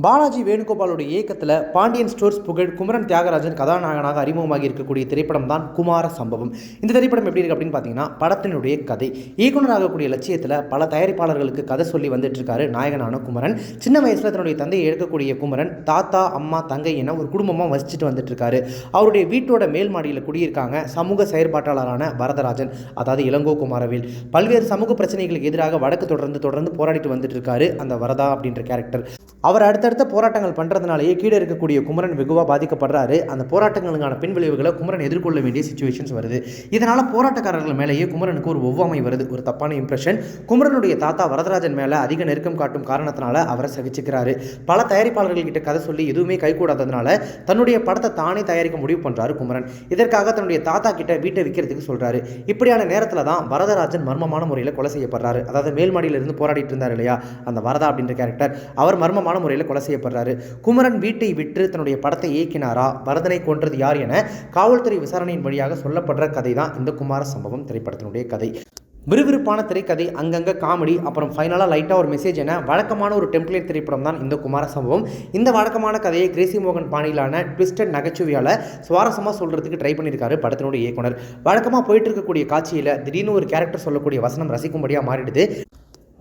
பாலாஜி வேணுகோபாலுடைய இயக்கத்தில் பாண்டியன் ஸ்டோர்ஸ் புகழ் குமரன் தியாகராஜன் கதாநாயகனாக அறிமுகமாகி இருக்கக்கூடிய திரைப்படம் தான் குமார சம்பவம். இந்த திரைப்படம் எப்படி இருக்குது அப்படின்னு பார்த்தீங்கன்னா, படத்தினுடைய கதை இயக்குனராகக்கூடிய லட்சியத்தில் பல தயாரிப்பாளர்களுக்கு கதை சொல்லி வந்துட்டு இருக்காரு நாயகனான குமரன். சின்ன வயசில் தன்னுடைய தந்தையை இழக்கக்கூடிய குமரன் தாத்தா அம்மா தங்கை என ஒரு குடும்பமாக வசிச்சுட்டு வந்துட்டு இருக்காரு. அவருடைய வீட்டோட மேல் மாடியில் குடியிருக்காங்க சமூக செயற்பாட்டாளரான வரதராஜன், அதாவது இளங்கோ குமாரவேல். பல்வேறு சமூக பிரச்சனைகளுக்கு எதிராக வடக்கு தொடர்ந்து போராடிட்டு வந்துட்டு இருக்காரு அந்த வரதா அப்படின்ற கேரக்டர். அவர் அடுத்தடுத்த போராட்டங்கள் பண்ணுறதுனாலேயே கீழே இருக்கக்கூடிய குமரன் வெகுவாக பாதிக்கப்படுறாரு. அந்த போராட்டங்களுக்கான பின்விளைவுகளை குமரன் எதிர்கொள்ள வேண்டிய சிச்சுவேஷன்ஸ் வருது. இதனால் போராட்டக்காரர்கள் மேலேயே குமரனுக்கு ஒரு ஒவ்வாமை வருது, ஒரு தப்பான இம்ப்ரெஷன். குமரனுடைய தாத்தா வரதராஜன் மேலே அதிக நெருக்கம் காட்டும் காரணத்தினால அவரை சகிச்சுக்கிறாரு. பல தயாரிப்பாளர்கள்கிட்ட கதை சொல்லி எதுவுமே கைகூடாததுனால தன்னுடைய படத்தை தானே தயாரிக்க முடிவு பண்ணுறாரு குமரன். இதற்காக தன்னுடைய தாத்தா கிட்ட வீட்டை விற்கிறதுக்கு சொல்கிறாரு. இப்படியான நேரத்தில் தான் வரதராஜன் மர்மமான முறையில் கொலை செய்யப்படுறாரு. அதாவது மேல்மாடியிலிருந்து போராடிட்டு இருந்தார் இல்லையா அந்த வரதா அப்படின்ற கேரக்டர், அவர் மர்மமான முறையில் கொலை செய்யப்படுறாரு. குமரன் வீட்டை விற்று தன்னுடைய படத்தை இயக்கினாரா, வரதனை கொன்றது யார் என காவல்துறை விசாரணையின் வழியாக சொல்லப்படுற கதை தான் இந்த குமார சம்பவம் திரைப்படத்தினுடைய கதை. விறுவிறுப்பான திரைக்கதை, அங்கங்கே காமெடி, அப்புறம் ஃபைனலாக லைட்டாக ஒரு மெசேஜ் என வழக்கமான ஒரு டெம்ப்ளேட் திரைப்படம் தான் இந்த குமார சம்பவம். இந்த வழக்கமான கதையை கிரேசி மோகன் பாணியிலான ட்விஸ்டட் நகைச்சுவையால் சுவாரஸ்யமாக சொல்கிறதுக்கு ட்ரை பண்ணியிருக்காரு படத்தினுடைய இயக்குனர். வழக்கமாக போயிட்டு இருக்கக்கூடிய காட்சியில் திடீர்னு ஒரு கேரக்டர் சொல்லக்கூடிய வசனம் ரசிக்கும்படியாக மாறிடுது.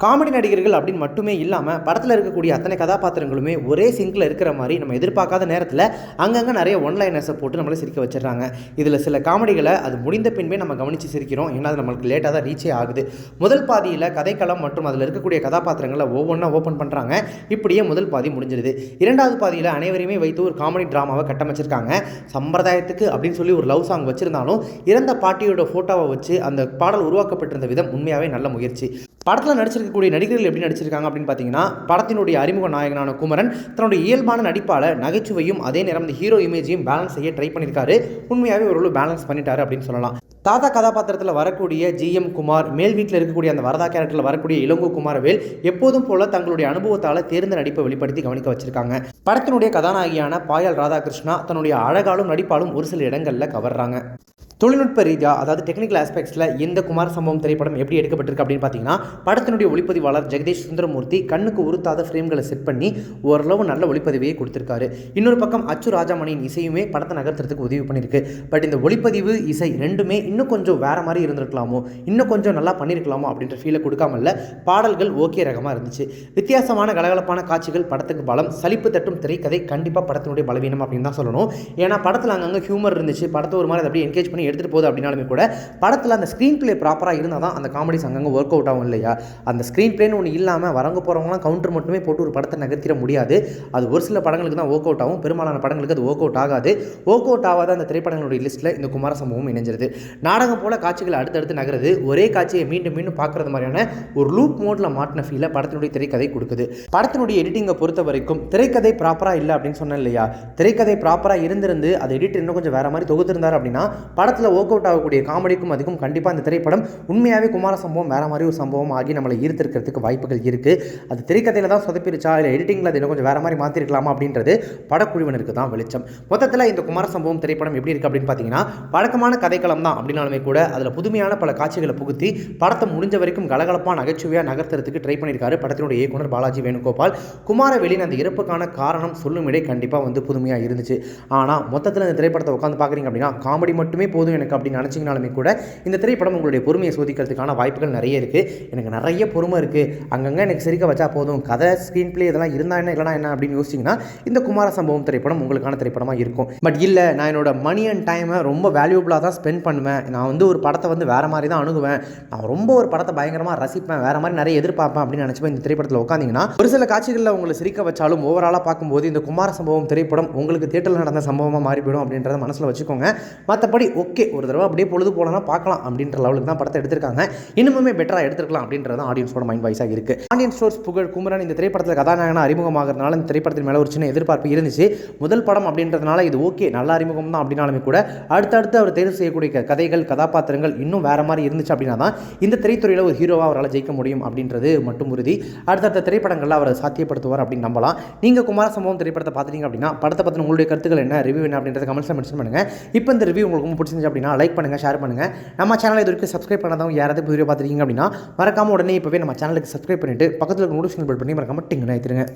காமெடி நடிகர்கள் அப்படின்னு மட்டுமே இல்லாமல் படத்தில் இருக்கக்கூடிய அத்தனை கதாபாத்திரங்களுமே ஒரே சிங்கில் இருக்கிற மாதிரி நம்ம எதிர்பார்க்காத நேரத்தில் அங்கங்கே நிறைய ஒன்லைனர்ஸை போட்டு நம்மளை சிரிக்க வச்சிடறாங்க. இதில் சில காமெடிகளை அது முடிந்த பின்பே நம்ம கவனித்து சிரிக்கிறோம். ஏன்னா அது நம்மளுக்கு லேட்டாக தான் ரீச்சே ஆகுது. முதல் பாதியில் கதைக்களம் மற்றும் அதில் இருக்கக்கூடிய கதாபாத்திரங்களை ஒவ்வொன்றா ஓப்பன் பண்ணுறாங்க. இப்படியே முதல் பாதி முடிஞ்சிருது. இரண்டாவது பாதியில் அனைவரையுமே வைத்து ஒரு காமெடி ட்ராமாவை கட்டமைச்சிருக்காங்க. சம்பிரதாயத்துக்கு அப்படின்னு சொல்லி ஒரு லவ் சாங் வச்சுருந்தாலும் இறந்த பாட்டியோட ஃபோட்டோவை வச்சு அந்த பாடல் உருவாக்கப்பட்டிருந்த விதம் உண்மையாகவே நல்ல முயற்சி. படத்தில் நடிச்சிருக்கக்கூடிய நடிகர்கள் எப்படி நடிச்சிருக்காங்க அப்படின்னு பார்த்தீங்கன்னா, படத்தினுடைய அறிமுக நாயகனான குமரன் தன்னுடைய இயல்பான நடிப்பால் நகைச்சுவையும் அதே நேரம் இந்த ஹீரோ இமேஜையும் பேலன்ஸ் செய்ய ட்ரை பண்ணியிருக்காரு. உண்மையாகவே ஒரு பேலன்ஸ் பண்ணிட்டாரு அப்படின்னு சொல்லலாம். தாத்தா கதாபாத்திரத்தில் வரக்கூடிய ஜிஎம் குமார், மேல் வீட்டில் இருக்கக்கூடிய அந்த வரதா கேரக்டரில் வரக்கூடிய இளங்கோ குமாரவேல் எப்போதும் போல தங்களுடைய அனுபவத்தால் தேர்ந்த நடிப்பை வெளிப்படுத்தி கவனிக்க வச்சிருக்காங்க. படத்தினுடைய கதாநாயகியான பாயல் ராதாகிருஷ்ணா தன்னுடைய அழகாலும் நடிப்பாலும் ஒரு சில இடங்களில் கவர்றாங்க. தொழில்நுட்ப ரீதியாக, அதாவது டெக்னிக்கல் ஆஸ்பெக்ட்ஸில் இந்த குமார சம்பவம் திரைப்படம் எப்படி எடுக்கப்பட்டிருக்கு அப்படின்னு பார்த்தீங்கன்னா, படத்தினுடைய ஒளிப்பதிவாளர் ஜெகதீஷ் சுந்தரமூர்த்தி கண்ணுக்கு உறுத்தாத ஃப்ரேம்களை செட் பண்ணி ஓரளவு நல்ல ஒளிப்பதிவையே கொடுத்திருக்காரு. இன்னொரு பக்கம் அச்சு ராஜாமணியின் இசையுமே படத்தை நகர்த்துறதுக்கு உதவி பண்ணியிருக்கு. பட் இந்த ஒளிப்பதிவு இசை ரெண்டுமே இன்னும் கொஞ்சம் வேறு மாதிரி இருந்திருக்கலாமோ, இன்னும் கொஞ்சம் நல்லா பண்ணியிருக்கலாமோ அப்படின்ற ஃபீலை கொடுக்காமல்ல. பாடல்கள் ஓகே ரகமாக இருந்துச்சு. வித்தியாசமான கலகலப்பான காட்சிகள் படத்துக்கு பலம். சலிப்பு தட்டும் திரைக்கதை கண்டிப்பாக படத்தினுடைய பலவீனம் அப்படின்னு தான் சொல்லணும். ஏன்னா படத்தில் அங்கங்கே ஹியூமர் இருந்துச்சு. படத்தை ஒரு மாதிரி அப்படியே என்கேஜ் பண்ணி எடுத்துகிட்டு போகுது அப்படின்னாலுமே கூட படத்தில் அந்த ஸ்க்ரீன் பிளே ப்ராப்பராக இருந்தால் தான் அந்த காமெடிஸ் அங்கங்கே ஒர்க் அவுட் ஆகும் இல்லையா. அந்த ஸ்க்ரீன் பிளேன்னு ஒன்று இல்லாமல் வரங்க போகிறவங்களாம் கவுண்டர் மட்டுமே போட்டு ஒரு படத்தை நகர்த்திட முடியாது. அது ஒரு சில படங்களுக்கு தான் ஒர்க் அவுட் ஆகும், பெரும்பாலான படங்களுக்கு அது ஒர்க் அவுட் ஆகாது. ஒர்க் அவுட் ஆகாத அந்த திரைப்படங்களுடைய லிஸ்ட்டில் இந்த குமார சம்பவம் இணைஞ்சிருது. நாடகம் போல காட்சிகள் அடுத்தடுத்து நகருது. ஒரே காட்சியை மீண்டும் மீண்டும் பார்க்குறது மாதிரியான ஒரு லூப் மோடில் மாட்டின ஃபீலை படத்தினுடைய திரைக்கதை கொடுக்குது. படத்தினுடைய எடிட்டிங்கை பொறுத்த வரைக்கும் திரைக்கதை ப்ராப்பராக இல்லை அப்படின்னு சொன்னேன் இல்லையா. திரைக்கதை ப்ராப்பராக இருந்திருந்து அதை எடிட்டர் இன்னும் கொஞ்சம் வேறு மாதிரி தொகுத்திருந்தார் அப்படின்னா படத்தில் ஒர்க் அவுட் ஆகக்கூடிய காமெடிக்கும் அதுக்கும் கண்டிப்பாக இந்த திரைப்படம் உண்மையாகவே குமார சம்பவம் வேறு மாதிரி ஒரு சம்பவம் ஆகி நம்மளை ஈர்த்திருக்கிறதுக்கு வாய்ப்புகள் இருக்குது. அது திரைக்கதையில் தான் சொதப்பிருச்சா இல்லை எடிட்டிங்கில் அது இன்னும் கொஞ்சம் வேறு மாதிரி மாற்றிருக்கலாமா அப்படின்றது படக்குழுவினருக்கு தான் வெளிச்சம். மொத்தத்தில் இந்த குமார சம்பவம் திரைப்படம் எப்படி இருக்குது அப்படின்னு பார்த்தீங்கன்னா, வழக்கமான கதைக்களம் தான் அப்படின்னாலுமே கூட அதில் புதுமையான பல காட்சிகளை புகுத்தி படத்தை முடிஞ்ச வரைக்கும் கலகலப்பான நகைச்சுவையாக நகர்த்துறதுக்கு ட்ரை பண்ணியிருக்காரு படத்தினுடைய இயக்குனர் பாலாஜி வேணுகோபால். குமாரவேலின் அந்த இறப்புக்கான காரணம் சொல்லும் இடை கண்டிப்பாக புதுமையாக இருந்துச்சு. ஆனால் மொத்தத்தில் இந்த திரைப்படத்தை உட்காந்து பார்க்குறீங்க அப்படின்னா காமெடி மட்டுமே போதும் எனக்கு அப்படின்னு நினச்சிங்கனாலுமே கூட இந்த திரைப்படம் உங்களுடைய பொறுமையை சோதிக்கிறதுக்கான வாய்ப்புகள் நிறைய இருக்குது. எனக்கு நிறைய பொறுமை இருக்குது, அங்கங்கே எனக்கு சிரிக்க வச்சா போதும், கதை ஸ்க்ரீன் பிளே இதெல்லாம் இருந்தால் என்ன இல்லைனா என்ன அப்படின்னு யோசிச்சிங்கன்னா இந்த குமார சம்பவம் திரைப்படம் உங்களுக்கான திரைப்படமாக இருக்கும். பட் இல்லை, நான் என்னோட மணி அண்ட் டைமை ரொம்ப வேல்யூபிளாக தான் ஸ்பெண்ட் பண்ணுவேன், நான் ஒரு படத்தை வேறு மாதிரி தான் அணுகுவேன், நான் ரொம்ப ஒரு படத்தை பயங்கரமாக ரசிப்பேன், வேறு மாதிரி நிறைய எதிர்பார்ப்பேன் அப்படின்னு நினச்சிப்பேன் இந்த திரைப்படத்தில் உட்காந்திங்கன்னா ஒரு சில காட்சிகளில் உங்களை சிரிக்க வச்சாலும் ஓவராலாக பார்க்கும்போது இந்த குமார சம்பவம் திரைப்படம் உங்களுக்கு தியேட்டரில் நடந்த சம்பவமாக மாறிவிடும் அப்படின்றத மனசில் வச்சுக்கோங்க. மற்றபடி ஓகே, ஒரு தடவை அப்படியே பொழுது போலனா பார்க்கலாம் அப்படின்ற லெவலுக்கு தான் படத்தை எடுத்திருக்காங்க. இன்னுமே பெட்டராக எடுத்துருக்கலாம் அப்படின்றது ஆடியன்ஸோட மைண்ட் வாய்ஸாக இருக்குது. பாண்டியன் ஸ்டோர்ஸ் புகழ் குமரன் இந்த திரைப்படத்தில் கதாநாயகனாக அறிமுகமாகறதுனால இந்த திரைப்படத்தின் மேலே ஒரு சின்ன எதிர்பார்ப்பு இருந்துச்சு. முதல் படம் அப்படின்றதுனால இது ஓகே நல்ல அறிமுகம் தான் அப்படின்னாலுமே கூட அடுத்தடுத்து அவர் தேர்வு செய்யக்கூடிய கதைகள் கதாபாத்திரங்கள் இன்னும் வேறு மாதிரி இருந்துச்சு அப்படின்னா தான் இந்த திரைத்துறையில் ஒரு ஹீரோவாக அவரால் ஜெயிக்க முடியும் அப்படின்றது மட்டும் உறுதி. அடுத்தடுத்த திரைப்படங்களில் அவர் சாத்தியப்படுத்துவார் அப்படின்னு நம்பலாம். நீங்கள் குமார சம்பவம் திரைப்படத்தை பார்த்துட்டீங்க அப்படின்னா படத்தை பற்றின உங்களுடைய கருத்துக்கள் என்ன, ரிவ்யூ என்ன அப்படின்றத கமெண்ட்ஸில் மென்ஷன் பண்ணுங்கள். இப்போ இந்த ரிவ்யூ உங்களுக்கு ரொம்ப பிடிச்சிருந்துச்சு அப்படின்னா லைக் பண்ணுங்கள், ஷேர் பண்ணுங்கள். நம்ம சேனலை இது வரைக்கும் சப்ஸ்கிரைப் பண்ணாதவங்க யாராவது வீடியோ பார்த்துருக்கீங்க அப்படின்னா மறக்காம உடனே இப்போவே நம்ம சேனலுக்கு சப்ஸ்கிரைப் பண்ணிட்டு பக்கத்தில் நோட்டிஃபிகேஷன் பெல் பண்ணி மறக்காம டிங்கு நினைத்துருங்க.